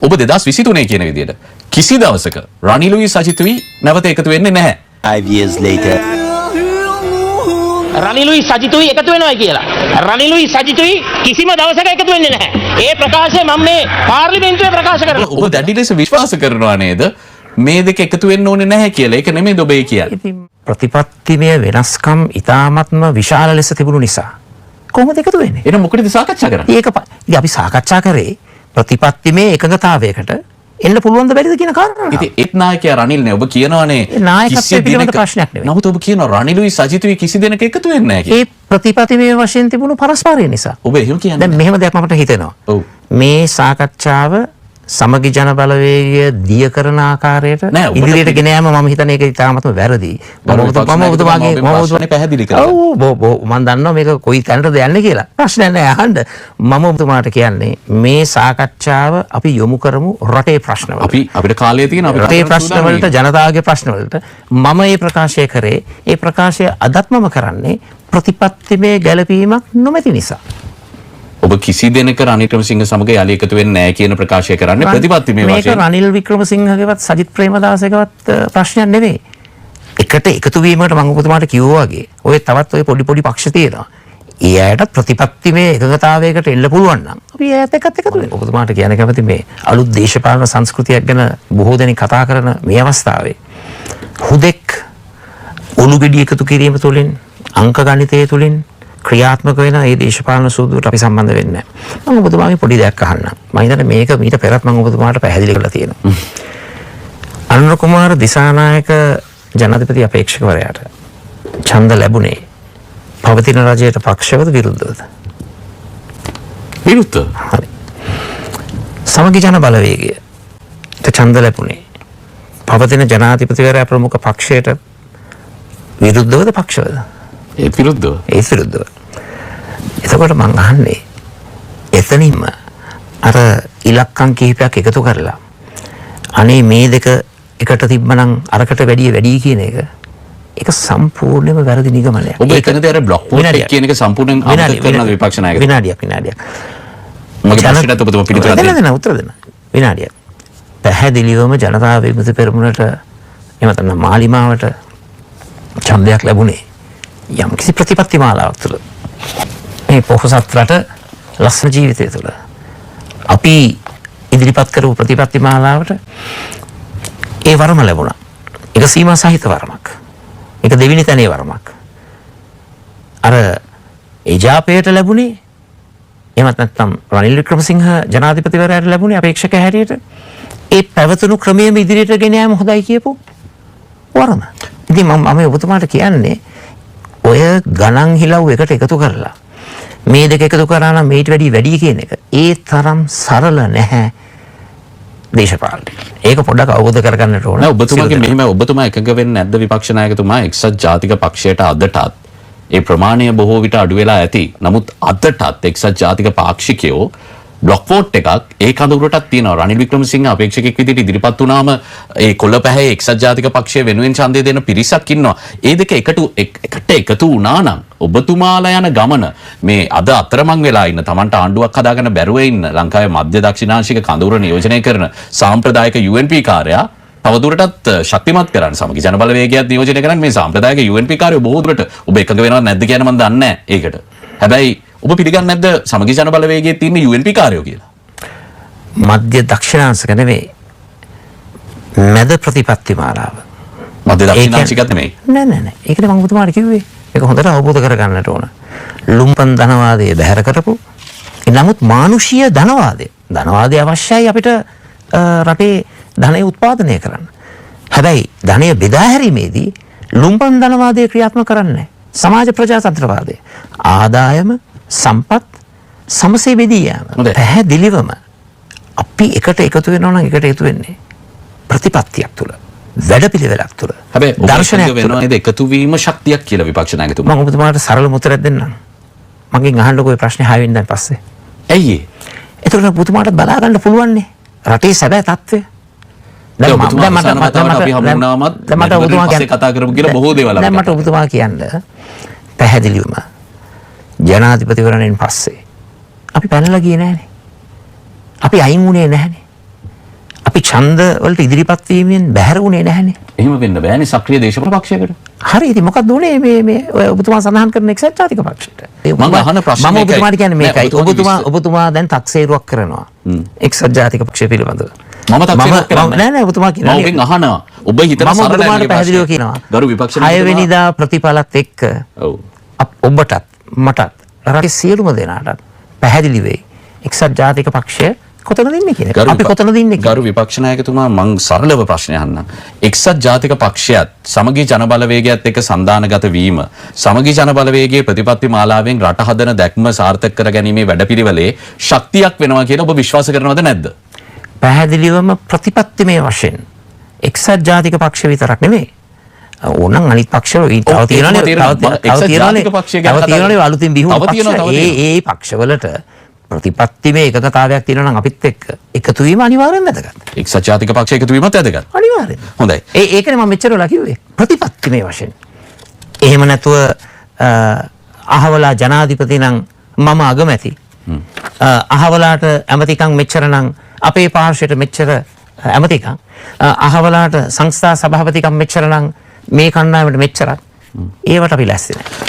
ඔබ 2023 කියන විදිහට කිසි දවසක රනිලුයි සජිතුයි නැවත එකතු වෙන්නේ නැහැ. 5 years later. රනිලුයි සජිතුයි එකතු වෙනවා කියලා. රනිලුයි සජිතුයි කිසිම දවසක එකතු වෙන්නේ නැහැ. ඒ ප්‍රකාශය මම මේ පාර්ලිමේන්තුවේ ප්‍රකාශ කරනවා. ඔබ දැඩි ලෙස විශ්වාස කරනවා නේද? මේ දෙක එකතු වෙන්න ඕනේ නැහැ කියලා. ඒක නෙමෙයි ඔබ ඒ කියන්නේ. ප්‍රතිපත්තිමය වෙනස්කම් ඉතාමත්ම විශාල ලෙස තිබුණු නිසා කොහොමද එකතු වෙන්නේ? එහෙනම් මොකටද සාකච්ඡා කරන්නේ? ඒක අපි සාකච්ඡා කරේ ප්‍රතිපත්තිමය එකඟතාවයකට එන්න පුළුවන්ද බැරිද කියන කාරණාව. ඉතින් ඒත් නායකයා රනිල්නේ ඔබ කියනවානේ නායකත්වයේ පිළිබඳ ප්‍රශ්නයක් නෙවෙයි. නමුත් ඔබ කියනවා රනිලුයි සජිතුයි කිසි දෙනෙක් එකතු වෙන්නේ නැහැ කියලා. ඒ ප්‍රතිපත්තිමය වශයෙන් තිබුණු පරස්පරය නිසා. ඔබ එහෙම කියන්නේ. දැන් මෙහෙම දෙයක් මට හිතෙනවා. ඔව්. මේ සාකච්ඡාව සමගි ජන බලවේගය දිය කරන ආකාරයට ඉදිරියට ගෙන යාම මම හිතන්නේ ඒක ඉතාමත්ම වැරදි. මම ඔබතුමාගේ පැහැදිලි කරා. ඔව් මම දන්නවා මේක කොයි තැනටද යන්නේ කියලා. ප්‍රශ්නයක් නෑ අහන්න. මම ඔබතුමාට කියන්නේ මේ සාකච්ඡාව අපි යොමු කරමු රටේ ප්‍රශ්නවලට. අපිට කාලය තියෙනවා. රටේ ප්‍රශ්න වලට ජනතාවගේ ප්‍රශ්න වලට මම මේ ප්‍රකාශය කරේ. ඒ ප්‍රකාශය අදත් මම කරන්නේ ප්‍රතිපත්තිමය ගැළපීමක් නොමැති නිසා. ඔබ කිසි දෙනෙක් රනිල් වික්‍රමසිංහ සමග යලි එකතු වෙන්නේ නැහැ කියන ප්‍රකාශය කරන්නේ ප්‍රතිපත්තිමය වශයෙන්. මේක රනිල් වික්‍රමසිංහගේවත් සජිත් ප්‍රේමදාසගේවත් ප්‍රශ්නයක් නෙවෙයි. එකට එකතු වීමකට මම ඔබතුමාට කිව්වා වගේ ඔය තවත් ඔය පොඩි පක්ෂ තියෙනවා. ඒ අයට ප්‍රතිපත්තිමය එකගතාවයකට එන්න පුළුවන් නම් අපි ඒත් එක්කත් එකතු වෙනවා. ඔබතුමාට කියන කැමති මේ අලුත් දේශපාලන සංස්කෘතියක් ගැන බොහෝ දෙනෙක් කතා කරන මේ අවස්ථාවේ හුදෙක් ඔලු ගෙඩි එකතු කිරීම තුළින් අංක ගණිතය තුළින් ක්‍රියාත්මක වෙන ඒ දේශපාලන සූදුවට අපි සම්බන්ධ වෙන්නේ නැහැ. මම ඔබතුමාගෙන් පොඩි දෙයක් අහන්නම්. මම හිතන්නේ මේක මීට පෙරත් මම ඔබතුමාට පැහැදිලි කරලා තියෙනවා. අනුර කුමාර දිසානායක ජනාධිපති අපේක්ෂකවරයාට ඡන්ද ලැබුණේ පවතින රජයට පක්ෂවද විරුද්ධවද? විරුද්ධ. හරි. සමගි ජන බලවේගයට ඡන්ද ලැබුණේ පවතින ජනාධිපතිවරයා ප්‍රමුඛ පක්ෂයට විරුද්ධවද පක්ෂවද? ඒත් විරුද්ධව. ඒත් විරුද්ධව. එතකොට මං අහන්නේ එතනින්ම අර ඉලක්කම් කිහිපයක් එකතු කරලා අනේ මේ දෙක එකට තිබ්බනම් අරකට වැඩි කියන එක ඒක සම්පූර්ණයෙන්ම වැරදි නිගමනයක්. ඔබ එතනදී අර බ්ලොක් වෝට් කියන එක සම්පූර්ණයෙන් අමතක කරන විපක්ෂ නායකයා. විනාඩියක්. මගේ ප්‍රශ්නට ඔබතුමා පිළිතුරු දෙන්න. උත්තර දෙන්න. විනාඩියක්. පැහැදිලිවම ජනතා විමුක්ති පෙරමුණට එහෙම නැත්නම් මාලිමාවට ඡන්දයක් ලැබුණේ යම් කිසි ප්‍රතිපත්ති මාලාවක් තුළ මේ පොහොසත් රට ලස්සන ජීවිතය තුළ අපි ඉදිරිපත් කරපු ප්‍රතිපත්ති මාලාවට ඒ වරම ලැබුණා. ඒක සීමා සහිත වරමක්. ඒක දෙවෙනි තැනේ වරමක්. අර එජාපයට ලැබුණේ එහෙමත් නැත්නම් රනිල් වික්‍රමසිංහ ජනාධිපතිවරයාට ලැබුණේ අපේක්ෂක හැටියට ඒ පැවතුණු ක්‍රමයේම ඉදිරියට ගෙන යාම හොඳයි කියපු වරම. ඉතින් මම ඔබතුමාට කියන්නේ ඔය ගණන් හිලව් එකට එකතු කරලා මේ දෙක එකතු කරා නම් මේට වැඩි කියන එක ඒ තරම් සරල නැහැ දේශපාලනේ. ඒක පොඩ්ඩක් අවබෝධ කරගන්නට ඕන. ඔබතුමාගේ මෙහෙම ඔබතුමා එකඟ වෙන්නේ නැද්ද විපක්ෂ නායකතුමා එක්සත් ජාතික පක්ෂයට අදටත් ඒ ප්‍රමාණය බොහෝ විට අඩු වෙලා ඇති. නමුත් අදටත් එක්සත් ජාතික පාක්ෂිකයෝ බ්ලොක් වෝට් එකක් ඒ කඳවුරටත් තියෙනවා. රනිල් වික්‍රමසිංහ අපේක්ෂකෙක් විදිහට ඉදිරිපත් වුණාම ඒ කොල්ලපැහැ එක්සත් ජාතික පක්ෂය වෙනුවෙන් ඡන්දය දෙන පිරිසක් ඉන්නවා. ඒ දෙක එකට එකතු වුණා නම් ඔබතුමාලා යන ගමන මේ අද අතරමං වෙලා ඉන්න Tamanට ආණ්ඩුවක් හදාගන්න බැරුව ඉන්න ලංකාවේ මධ්‍ය දක්ෂිණාංශික කඳවුර නියෝජනය කරන සාම්ප්‍රදායික UNP කාර්යයා තවදුරටත් ශක්තිමත් කරන්න සමගි ජන බලවේගයත් නියෝජනය කරන්න මේ සාම්ප්‍රදායික UNP කාර්යය බොහෝ දුරට ඔබ එකඟ වෙනවද නැද්ද කියන මම දන්නේ නැහැ ඒකට. හැබැයි ඔබ පිළිගන්නේ නැද්ද සමගි ජන බලවේගයේ තියෙන UNP කාර්යෝ කියලා? මධ්‍ය දක්ෂිණාංශික නෙවෙයි. මැද ප්‍රතිපත්ති මාලාව. මධ්‍ය දක්ෂිණාංශිකත් නෙමෙයි. නෑ. ඒකනේ මම ඔබතුමාට කිව්වේ. ඒක හොඳට අවබෝධ කරගන්නට ඕන. ලුම්පන් ධනවාදයේ බැහැර කරපු. නමුත් මානුෂීය ධනවාදය අවශ්‍යයි අපිට රටේ ධනය උත්පාදනය කරන්න. හැබැයි ධනය බෙදා හැරීමේදී ලුම්පන් ධනවාදය ක්‍රියාත්මක කරන්නේ නැහැ. සමාජ ප්‍රජාතන්ත්‍රවාදය. ආදායම සම්පත් සමසේ බෙදී යාම. පැහැදිලිවම අපි එකට එකතු වෙනවා නම් එකට එකතු වෙන්නේ ප්‍රතිපත්තියක් තුළ. වැඩපිළිවෙලක් තුළ. හැබැයි දර්ශනයක් වෙනවා නේද එකතු වීම ශක්තියක් කියලා විපක්ෂ නායකතුමා. මම ඔබතුමාට සරල උත්තරයක් දෙන්නම්. මගෙන් අහන්නකෝ මේ ප්‍රශ්නේ 6 වෙනිදාන් පස්සේ. ඇයි ඒ? ඒතකොට ඔබතුමාට බලා ගන්න පුළුවන් නේ රටේ සැබෑ තත්ත්වය. දැන් මට අපි හමුුණාමත් මට ඔබතුමා කතා කරමු කියලා බොහෝ දේවල් දැන් මට ඔබතුමා කියන්න පැහැදිලිවම ජනාධිපතිවරණයෙන් පස්සේ අපි පැනලා ගියේ නැහනේ. අපි අයින් වුණේ නැහනේ. අපි ඡන්ද වලට ඉදිරිපත් වීමෙන් බැහැර වුණේ නැහැනේ. එහෙම වෙන්න බෑනේ සක්‍රීය දේශපාලන පක්ෂයකට. හරි ඉතින් මොකක්ද උනේ මේ ඔය ඔබතුමා සඳහන් කරන එක්සත් ජාතික පක්ෂයට? මම අහන ප්‍රශ්නේ මම ඔබතුමාට කියන්නේ නෑ, මේකයි. ඔබතුමා දැන් තක්සේරුවක් කරනවා. එක්සත් ජාතික පක්ෂය පිළිබඳව. මම තක්සේරුවක් කරන්නේ නෑ ඔබතුමා කියනවා. මම ඔබෙන් අහනවා. ඔබ හිතන මම සරල ඔබතුමාට පැහැදිලිව කියනවා. ගරු විපක්ෂ 6 වෙනිදා ප්‍රතිඵලත් එක්ක ඔව්. ඔබටත් මටත් රටේ සියලුම දෙනාටත් පැහැදිලි වෙයි. එක්සත් ජාතික පක්ෂය කොතනද ඉන්නේ කියන එක. අපි කොතනද ඉන්නේ කියන එක. ගරු විපක්ෂ නායකතුමා මං සරලව ප්‍රශ්නය අහන්නම්. එක්සත් ජාතික පක්ෂයත් සමගී ජන බලවේගයත් එක්ක සන්දානගත වීම සමගී ජන බලවේගයේ ප්‍රතිපත්ති මාලාවෙන් රට හදන දැක්ම සාර්ථක කර ගැනීමේ වැඩපිළිවෙලේ ශක්තියක් වෙනවා කියලා ඔබ විශ්වාස කරනවද නැද්ද? පැහැදිලිවම ප්‍රතිපත්තිමය වශයෙන් එක්සත් ජාතික පක්ෂ විතරක් නෙමෙයි. ඕනනම් අනිත් පක්ෂවල තව තියෙනවානේ අලුතින් බිහුව පක්ෂ. ඒ පක්ෂවලට ප්‍රතිපත්තිමය එකකතාවයක් තියෙනවා නම් අපිත් එක්ක එකතු වීම අනිවාර්යෙන් වැදගත්. එක්සත් ජාතික පක්ෂ එකතු වීමත් වැදගත්. අනිවාර්යෙන්. හොඳයි. ඒකනේ මම මෙච්චර වෙලා කිව්වේ. ප්‍රතිපත්තිමය වශයෙන්. එහෙම නැතුව අහවලා ජනාධිපති නම් මම අගමැති. අහවලාට ඇමතිකම් මෙච්චර නම් අපේ පාර්ශ්වයට මෙච්චර ඇමතිකම්. අහවලාට සංස්ථා සභාපතිකම් මෙච්චර නම් මේ කණ්ඩායමට මෙච්චරක්. ඒවට අපි ලැස්ති නැහැ.